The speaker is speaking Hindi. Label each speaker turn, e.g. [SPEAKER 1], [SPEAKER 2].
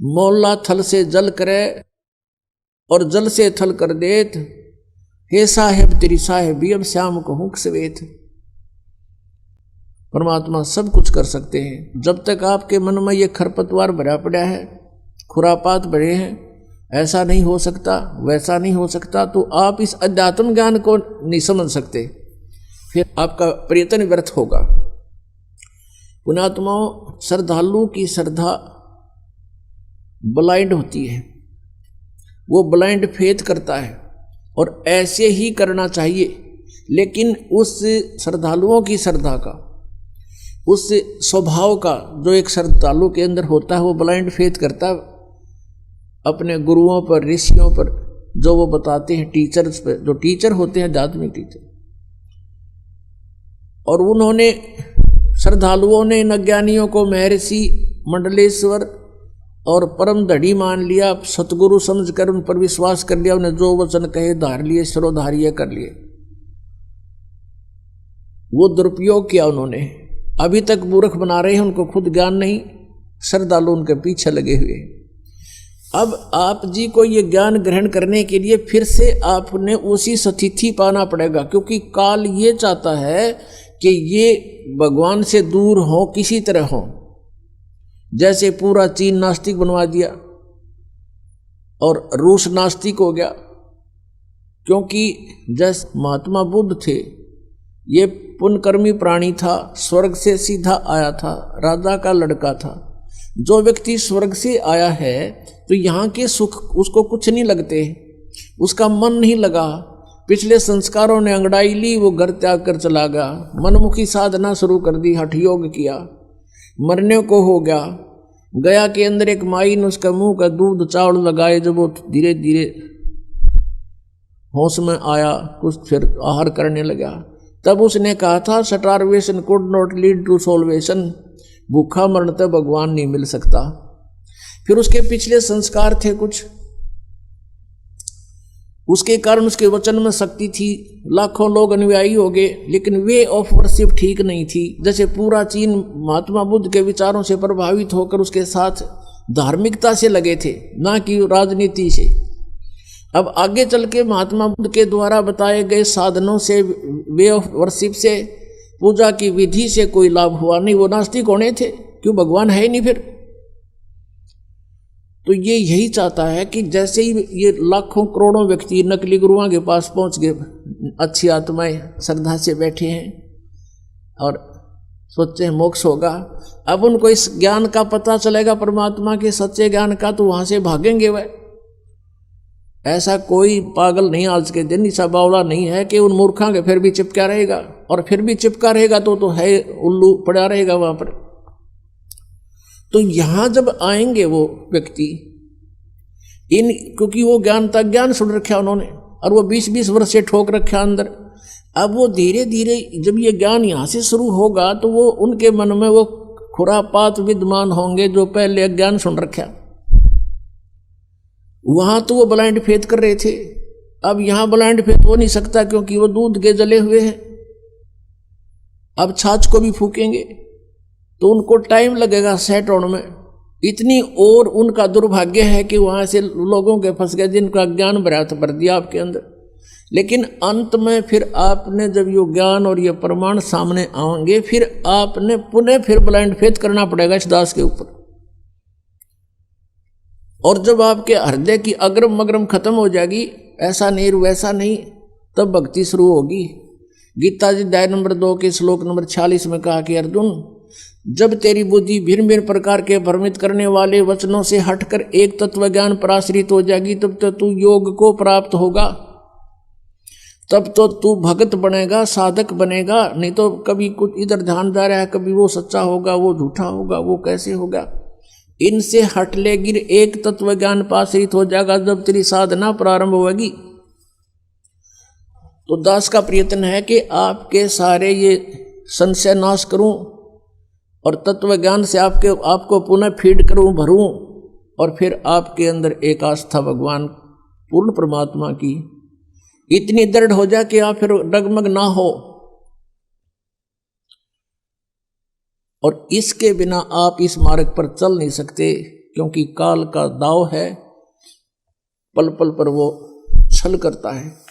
[SPEAKER 1] मोला थल से जल करे और जल से थल कर देत, हे साहेब तेरी साहेबी अब श्याम को हुक सवेत। परमात्मा सब कुछ कर सकते हैं। जब तक आपके मन में ये खरपतवार भरा पड़ा है, खुरापात भरे हैं, ऐसा नहीं हो सकता वैसा नहीं हो सकता, तो आप इस अध्यात्म ज्ञान को नहीं समझ सकते, फिर आपका प्रयत्न व्यर्थ होगा। पुण्यात्माओं, श्रद्धालु की श्रद्धा ब्लाइंड होती है, वो ब्लाइंड फेथ करता है और ऐसे ही करना चाहिए। लेकिन उस श्रद्धालुओं की श्रद्धा का, उस स्वभाव का जो एक श्रद्धालु के अंदर होता है, वो ब्लाइंड फेथ करता है अपने गुरुओं पर, ऋषियों पर, जो वो बताते हैं, टीचर्स पर, जो टीचर होते हैं, आध्यात्मिक टीचर। और उन्होंने, श्रद्धालुओं ने इन अज्ञानियों को महर्षि मंडलेश्वर और परम धड़ी मान लिया, सतगुरु समझकर उन पर विश्वास कर लिया, उन्हें जो वचन कहे धार लिए, सिरोधार्य कर लिए। वो दुरुपयोग किया उन्होंने, अभी तक मूर्ख बना रहे हैं, उनको खुद ज्ञान नहीं, श्रद्धालु उनके पीछे लगे हुए। अब आप जी को ये ज्ञान ग्रहण करने के लिए फिर से आपने उसी स्थिति पाना पड़ेगा, क्योंकि काल ये चाहता है कि ये भगवान से दूर हो, किसी तरह हो। जैसे पूरा चीन नास्तिक बनवा दिया और रूस नास्तिक हो गया, क्योंकि जैसे महात्मा बुद्ध थे, ये पुण्यकर्मी प्राणी था, स्वर्ग से सीधा आया था, राजा का लड़का था। जो व्यक्ति स्वर्ग से आया है तो यहाँ के सुख उसको कुछ नहीं लगते, उसका मन नहीं लगा, पिछले संस्कारों ने अंगड़ाई ली, वो घर त्याग कर चला गया, मनमुखी साधना शुरू कर दी, हठ योग किया, मरने को हो गया। गया के अंदर एक माई ने उसका मुंह का दूध चावल लगाए, जब वो धीरे धीरे होश में आया, कुछ फिर आहार करने लगा, तब उसने कहा था, starvation could not lead to salvation, भूखा मरण तक भगवान नहीं मिल सकता। फिर उसके पिछले संस्कार थे कुछ, उसके कारण उसके वचन में शक्ति थी, लाखों लोग अनुयायी हो गए, लेकिन वे ऑफ वर्शिप ठीक नहीं थी। जैसे पूरा चीन महात्मा बुद्ध के विचारों से प्रभावित होकर उसके साथ धार्मिकता से लगे थे, ना कि राजनीति से। अब आगे चल के महात्मा बुद्ध के द्वारा बताए गए साधनों से, वे ऑफ वर्शिप से, पूजा की विधि से कोई लाभ हुआ नहीं, वो नास्तिक होने थे, क्यों, भगवान है ही नहीं फिर। तो ये यही चाहता है कि जैसे ही ये लाखों करोड़ों व्यक्ति नकली गुरुओं के पास पहुंच गए, अच्छी आत्माएं श्रद्धा से बैठे हैं और सोचते हैं मोक्ष होगा, अब उनको इस ज्ञान का पता चलेगा, परमात्मा के सच्चे ज्ञान का, तो वहां से भागेंगे वह। ऐसा कोई पागल नहीं आज के दिन, ऐसा बावला नहीं है कि उन मूर्खों के फिर भी चिपका रहेगा, और फिर भी चिपका रहेगा तो है उल्लू पड़ा रहेगा वहां पर। तो यहां जब आएंगे वो व्यक्ति, इन क्योंकि वो ज्ञान तक ज्ञान सुन रखा उन्होंने, और वो 20-20 वर्ष से ठोक रखा अंदर, अब वो धीरे धीरे जब ये ज्ञान यहाँ से शुरू होगा तो वो उनके मन में वो खुरापात विद्यमान होंगे जो पहले अज्ञान सुन रखा। वहां तो वो ब्लाइंड फेथ कर रहे थे, अब यहां ब्लाइंड फेथ हो नहीं सकता, क्योंकि वो दूध के जले हुए हैं। अब छाछ को भी फूकेंगे तो उनको टाइम लगेगा सेट होने में, इतनी और उनका दुर्भाग्य है कि वहां से लोगों के फंस गए जिनका ज्ञान भर दिया आपके अंदर। लेकिन अंत में फिर आपने जब ये ज्ञान और ये प्रमाण सामने आएंगे, फिर आपने पुनः फिर ब्लाइंड फेथ करना पड़ेगा इस दास के ऊपर। और जब आपके हृदय की अग्रम मग्रम खत्म हो जाएगी, ऐसा नहीं वैसा नहीं, तब भक्ति शुरू होगी। गीता जी अध्याय नंबर 2 के श्लोक नंबर 46 में कहा कि अर्जुन, जब तेरी बुद्धि भिन्न भिन्न प्रकार के भ्रमित करने वाले वचनों से हटकर एक तत्व ज्ञान पर आश्रित हो जाएगी, तब तो तू योग को प्राप्त होगा, तब तो तू भगत बनेगा, साधक बनेगा। नहीं तो कभी कुछ इधर ध्यान जा रहा है, कभी वो सच्चा होगा, वो झूठा होगा, वो कैसे होगा। इनसे हट ले गिर एक तत्व ज्ञान पर आश्रित हो जाएगा जब तेरी साधना प्रारंभ होगी। तो दास का प्रयत्न है कि आपके सारे ये संशय नाश करूं और तत्व ज्ञान से आपको पुनः फीड करूं, भरूं, और फिर आपके अंदर एक आस्था भगवान पूर्ण परमात्मा की इतनी दृढ़ हो जाए कि आप फिर डगमग ना हो। और इसके बिना आप इस मार्ग पर चल नहीं सकते। क्योंकि काल का दाव है, पल पल पर वो छल करता है।